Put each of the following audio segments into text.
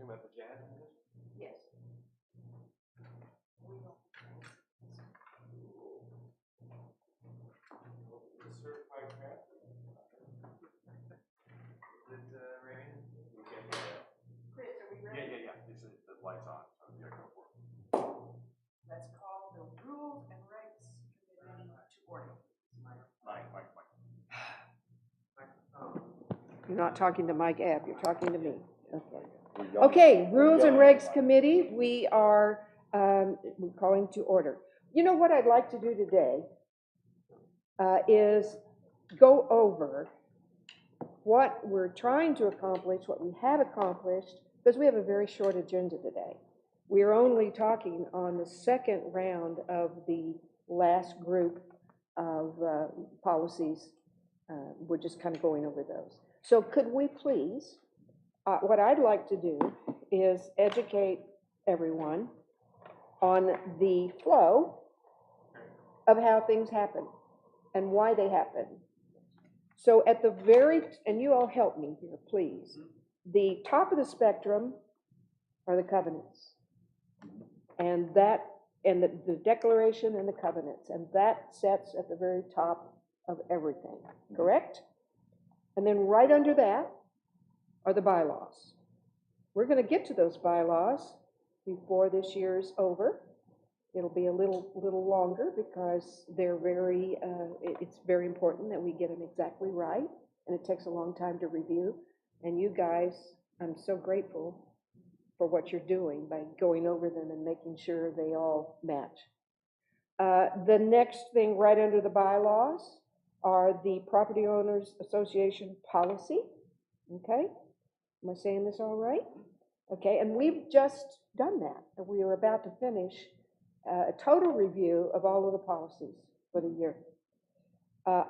talking about the gas? Yes. The certified craft? Is it, Raymond? Okay, Chris, are we yeah. ready? Yeah. The light's on, so yeah, go for it. Let's call the Rules and Regs Committee to order. Mike. You're not talking to Mike Ebb, you're talking to me. Okay. Okay, Rules and Regs Committee, we are we're calling to order. You know what I'd like to do today is go over what we're trying to accomplish, what we have accomplished, because we have a very short agenda today. We are only talking on the second round of the last group of policies. We're just kind of going over those. So could we please, what I'd like to do is educate everyone on the flow of how things happen and why they happen. So at the very, and you all help me here, please. The top of the spectrum are the covenants. And that, and the declaration and the covenants, and that sets at the very top of everything, correct? And then right under that are the bylaws. We're going to get to those bylaws before this year's over. It'll be a little longer because they're very, it's very important that we get them exactly right, and it takes a long time to review. And you guys, I'm so grateful for what you're doing by going over them and making sure they all match. The next thing right under the bylaws are the Property Owners Association policy. Okay, am I saying this all right? Okay, and we've just done that. We are about to finish a total review of all of the policies for the year.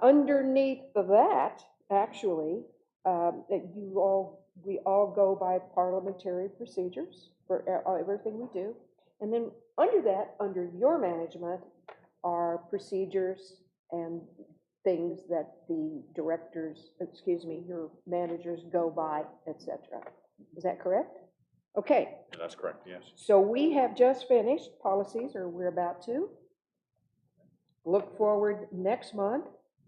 Underneath that, actually, we all go by parliamentary procedures for everything we do. And then under that, under your management, are procedures and things that the directors, your managers go by, etc. Is that correct? Okay. Yeah, that's correct, yes. So we have just finished policies, or we're about to. Look forward next month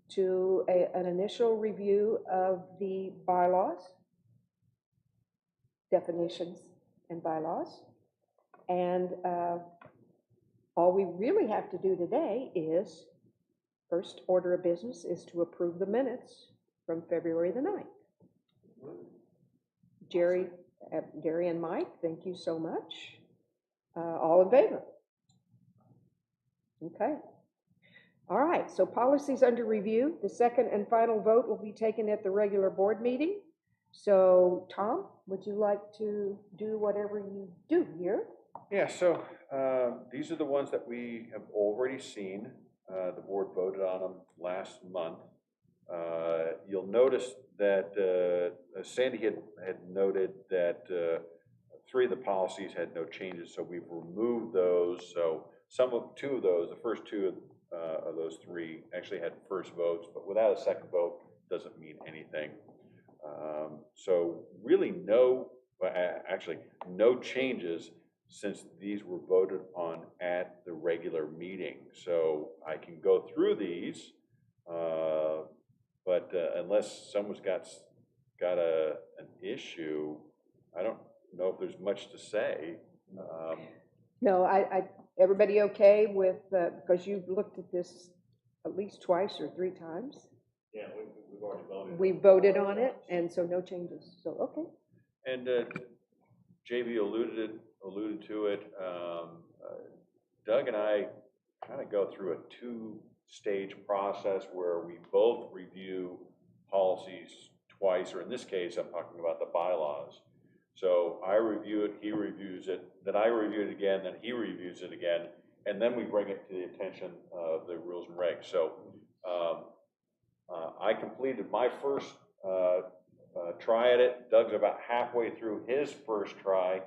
to an initial review of the bylaws, definitions and bylaws. And all we really have to do today is, first order of business is to approve the minutes from February the 9th. Jerry and Mike, thank you so much. All in favor? Okay. All right, so policies under review. The second and final vote will be taken at the regular board meeting. So, Tom, would you like to do whatever you do here? Yeah, so these are the ones that we have already seen. The board voted on them last month. You'll notice that Sandy had noted that 3 of the policies had no changes, so we've removed those. So two of those, the first 2 of those 3 actually had first votes, but without a second vote doesn't mean anything. So really actually no changes since these were voted on at the regular meeting. So I can go through these, but unless someone's got an issue, I don't know if there's much to say. No, everybody okay with, because you've looked at this at least twice or 3 times? Yeah, we've already voted. We voted on it, and so no changes, so okay. And JV alluded to it. Doug and I kind of go through a 2-stage process where we both review policies twice, or in this case, I'm talking about the bylaws. So I review it, he reviews it, then I review it again, then he reviews it again, and then we bring it to the attention of the rules and regs. So I completed my first try at it. Doug's about halfway through his first try.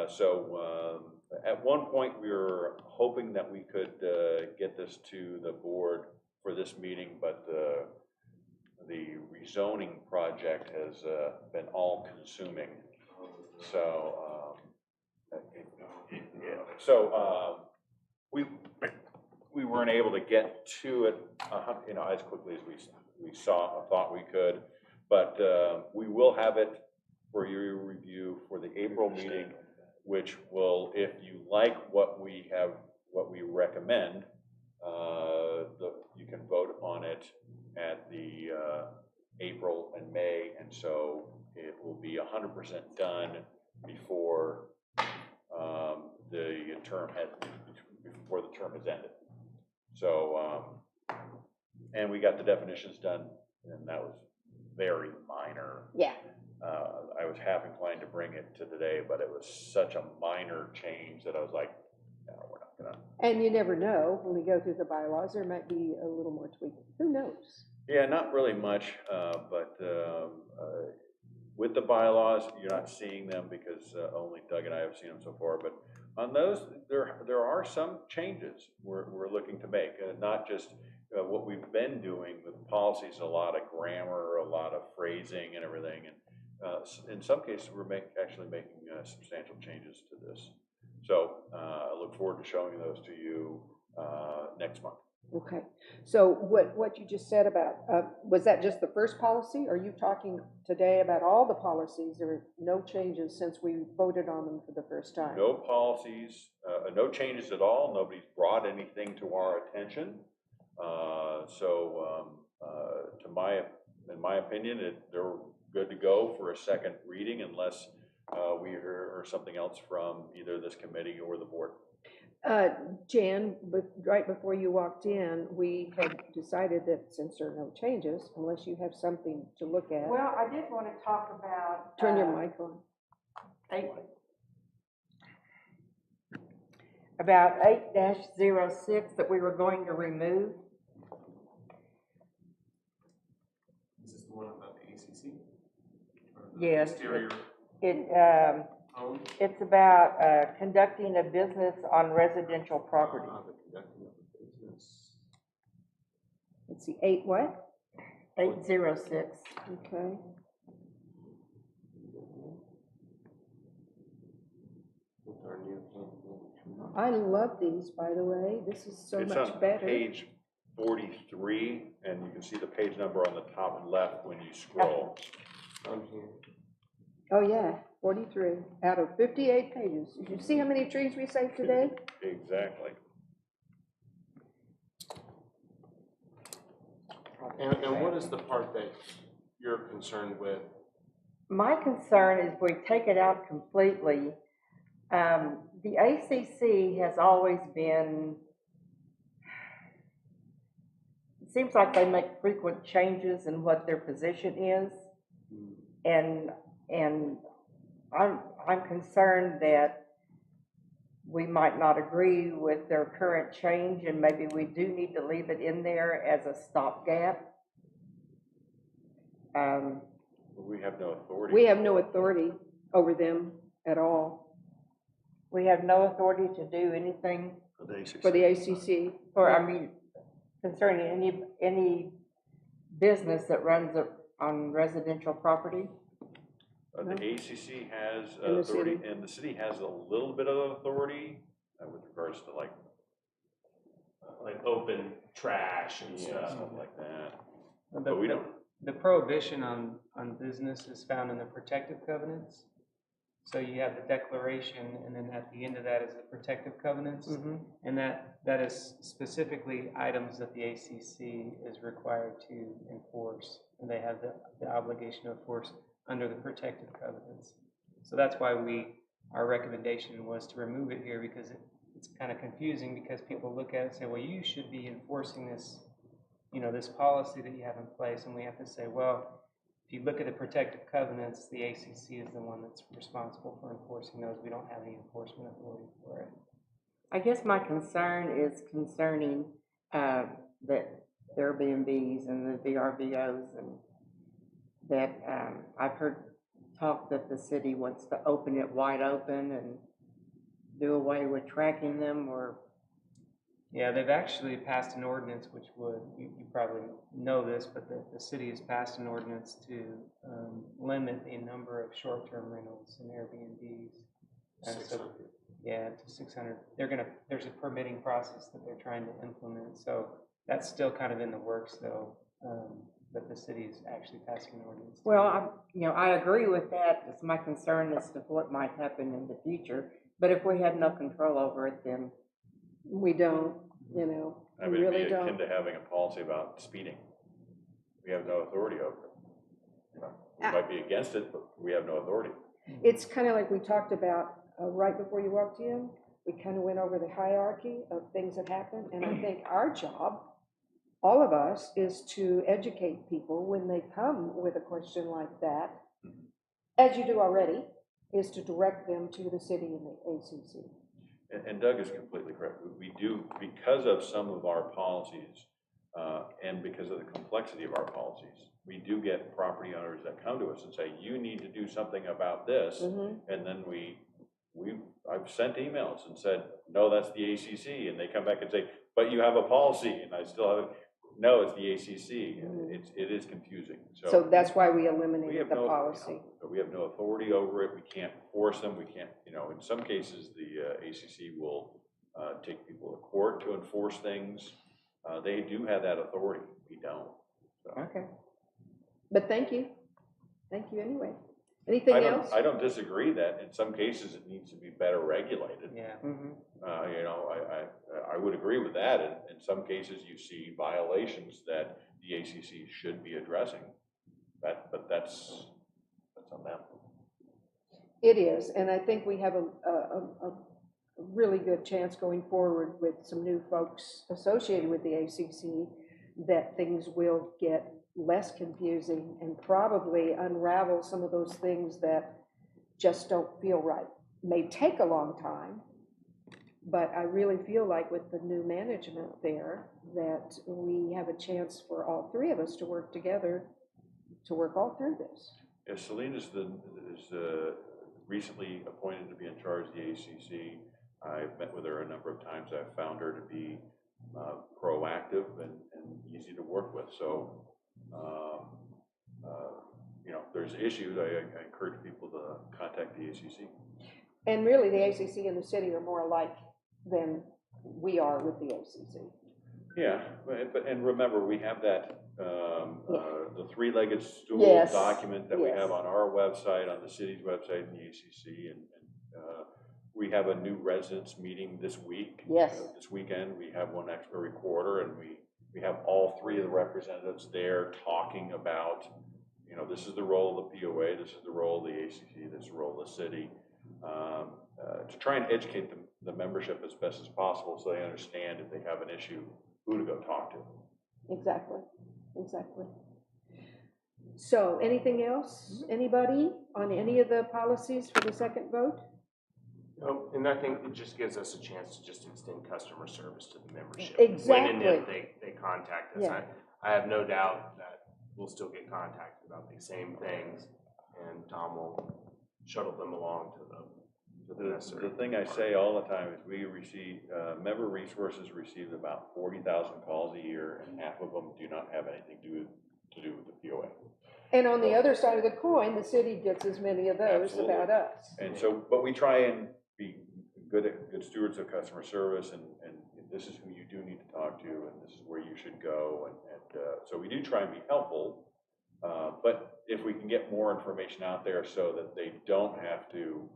So at one point we were hoping that we could get this to the board for this meeting, but the rezoning project has been all consuming. So, we weren't able to get to it, as quickly as we thought we could. But we will have it for your review for the April meeting, which will, if you like what we recommend, you can vote on it at the April and May, and so it will be 100% done before the term is ended. So, and we got the definitions done, and that was very minor. Yeah. I was half inclined to bring it to today, but it was such a minor change that I was like, no, we're not gonna. And you never know, when we go through the bylaws, there might be a little more tweaking. Who knows? Yeah, not really much, but with the bylaws, you're not seeing them because only Doug and I have seen them so far. But on those, there are some changes we're looking to make, not just what we've been doing with policies, a lot of grammar, a lot of phrasing and everything. And in some cases, we're actually making substantial changes to this. So I look forward to showing those to you next month. Okay, so what you just said about, was that just the first policy? Are you talking today about all the policies? There are no changes since we voted on them for the first time? No policies, no changes at all. Nobody's brought anything to our attention. In my opinion, they're good to go for a second reading unless we hear something else from either this committee or the board. Jan, right before you walked in, we had decided that since there are no changes, unless you have something to look at. Well, I did want to talk about. Turn your mic on. About 8-06 that we were going to remove. Is this the one about the ACC? Yes. Exterior home? It's about conducting a business on residential property. The conducting of the business. Let's see, 8 what? 806. Okay. I love these, by the way. This is so It's much on better. page 43, and you can see the page number on the top left when you scroll. Oh, yeah, 43 out of 58 pages. Did you see how many trees we saved today? Exactly. And what is the part that you're concerned with? My concern is we take it out completely. The ACC has always been, it seems like they make frequent changes in what their position is. And I'm concerned that we might not agree with their current change, and maybe we do need to leave it in there as a stopgap. We have no authority. We have no authority over them at all We have no authority to do anything for the ACC. concerning any business that runs on residential property. The ACC has And the authority, city. and the city has a little bit of authority with regards to like open trash and stuff. stuff like that. But we don't. The prohibition on business is found in the protective covenants. So you have the declaration, and then at the end of that is the protective covenants. And that is specifically items that the ACC is required to enforce, and they have the obligation to enforce under the protective covenants. So that's why our recommendation was to remove it here, because it's kind of confusing, because people look at it and say, well, you should be enforcing this, this policy that you have in place, and we have to say, well, if you look at the protective covenants, the ACC is the one that's responsible for enforcing those. We don't have any enforcement authority for it. I guess my concern is concerning the Airbnbs and the VRBOs, and that I've heard talk that the city wants to open it wide open and do away with tracking them, or Yeah, they've actually passed an ordinance which would, you probably know this, but the city has passed an ordinance to limit the number of short-term rentals and Airbnbs. And so, 600. yeah, to 600. There's a permitting process that they're trying to implement, so that's still kind of in the works though, but the city is actually passing an ordinance. Well, I agree with that. It's my concern as to what might happen in the future. But if we have no control over it, then We don't, I we mean, it'd be really akin don't. to having a policy about speeding. We have no authority over it. We Ah. might be against it, but we have no authority. It's kind of like we talked about right before you walked in. We kind of went over the hierarchy of things that happen, and I think our job, all of us, is to educate people when they come with a question like that, as you do already, is to direct them to the city and the ACC. And Doug is completely correct. We do, because of some of our policies, and because of the complexity of our policies, we do get property owners that come to us and say, you need to do something about this. And then I've sent emails and said, no, that's the ACC. And they come back and say, but you have a policy. And I still haven't, no, it's the ACC. And it is confusing. So that's why we We eliminated have the no, policy. we have no authority over it. We can't force them. We can't, in some cases, the ACC will take people to court to enforce things. They do have that authority. We don't. So. okay. But thank you. Thank you anyway. Anything else? I don't disagree that in some cases it needs to be better regulated. Yeah. I would agree with that. In some cases, you see violations that the ACC should be addressing. But that's on them. It is, and I think we have a really good chance going forward with some new folks associated with the ACC that things will get less confusing and probably unravel some of those things that just don't feel right. May take a long time, but I really feel like with the new management there that we have a chance for all three of us to work together to work all through this. Yeah, Celine is recently appointed to be in charge of the ACC. I've met with her a number of times. I've found her to be proactive and easy to work with. So, there's issues. I encourage people to contact the ACC. And really, the ACC and the city are more alike than we are with the ACC. Yeah, and remember, we have that, the three-legged stool Yes, document that we yes. have on our website, on the city's website, and the ACC, and we have a new residents meeting this week. Yes. This weekend, we have one every quarter, and we have all three of the representatives there talking about, this is the role of the POA, this is the role of the ACC, this is the role of the city, to try and educate the membership as best as possible so they understand if they have an issue, who to go talk to. Exactly. So anything else? Anybody on any of the policies for the second vote? No, and I think it just gives us a chance to just extend customer service to the membership. Exactly. When and if they contact us. Yeah. I have no doubt that we'll still get contacted about these same things, and Tom will shuttle them along to the necessary. The thing I say all the time is we receive, member resources receive about 40,000 calls a year, and half of them do not have anything to do with the POA. And on the other side of the coin, the city gets as many of those Absolutely. about us. And so, but we try and be good stewards of customer service, and this is who you do need to talk to, and this is where you should go, and so we do try and be helpful, but if we can get more information out there so that they don't have to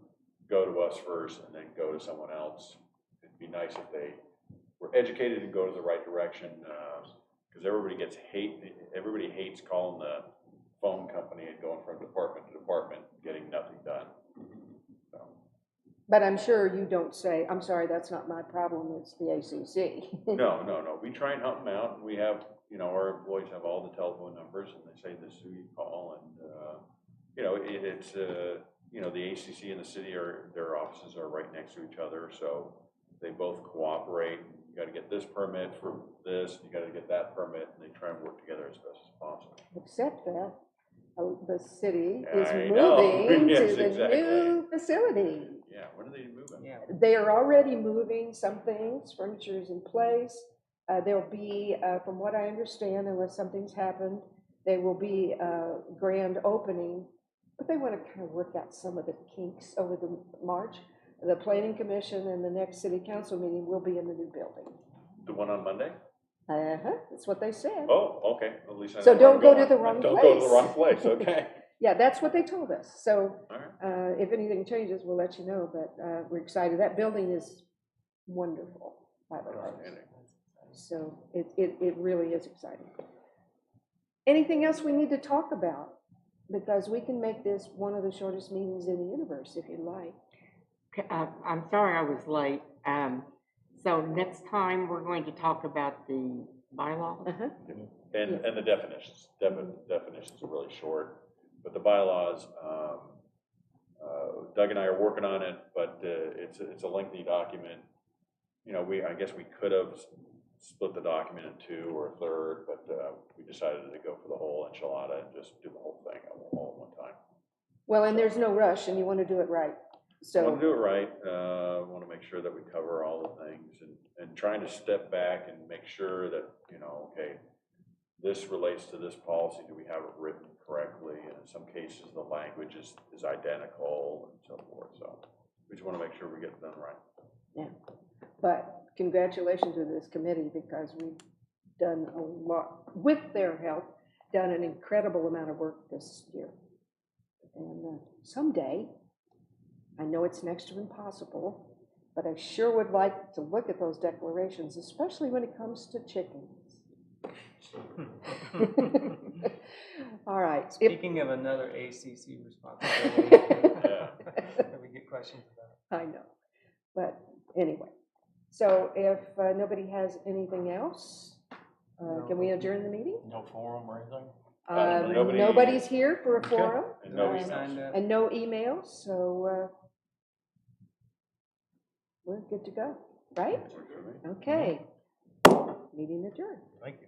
go to us first and then go to someone else, it'd be nice if they were educated and go to the right direction, because everybody hates calling the phone company and going from department to department, getting nothing done. So. But I'm sure you don't say, I'm sorry, that's not my problem, it's the ACC. No. We try and help them out. We have, our employees have all the telephone numbers, and they say this is who you call, and it's the ACC and the city their offices are right next to each other, so they both cooperate. You got to get this permit for this, you got to get that permit, and they try and work together as best as possible. Except that the city I is know. moving Yes, to the exactly. new facility. Yeah, when are they moving? Yeah. They are already moving some things, furniture is in place. There'll be, from what I understand, unless something's happened, there will be a grand opening, but they want to kind of work out some of the kinks over the March. The planning commission and the next city council meeting will be in the new building. The one on Monday? That's what they said. Oh, okay, at least I know So where don't I'm go to going. the wrong Don't go to the place. wrong place, okay. Yeah, that's what they told us. So All right. if anything changes, we'll let you know, but we're excited. That building is wonderful, by the way. Outstanding. So it really is exciting. Anything else we need to talk about? Because we can make this one of the shortest meetings in the universe if you'd like. I'm sorry I was late. So next time, we're going to talk about the bylaws. And the definitions, definitions are really short, but the bylaws, Doug and I are working on it, but it's a lengthy document. You know, I guess we could have split the document in two or a third, but we decided to go for the whole enchilada and just do the whole thing all at one time. Well, and there's no rush and you want to do it right. I want to So, do it right, want to make sure that we cover all the things and trying to step back and make sure that, you know, okay, this relates to this policy, do we have it written correctly? And in some cases, the language is identical and so forth, so we just want to make sure we get it done right. yeah. But congratulations to this committee because we've done a lot, with their help, done an incredible amount of work this year. And someday, I know it's next to impossible, but I sure would like to look at those declarations, especially when it comes to chickens. All right. Speaking of another ACC responsibility, that we get questions about. I know, but anyway. So if nobody has anything else, can we adjourn the meeting? No forum or anything? Nobody's here for a forum. And no Nobody emails. signed up. And no emails, so we're good to go, right? Okay. Meeting adjourned. Thank you.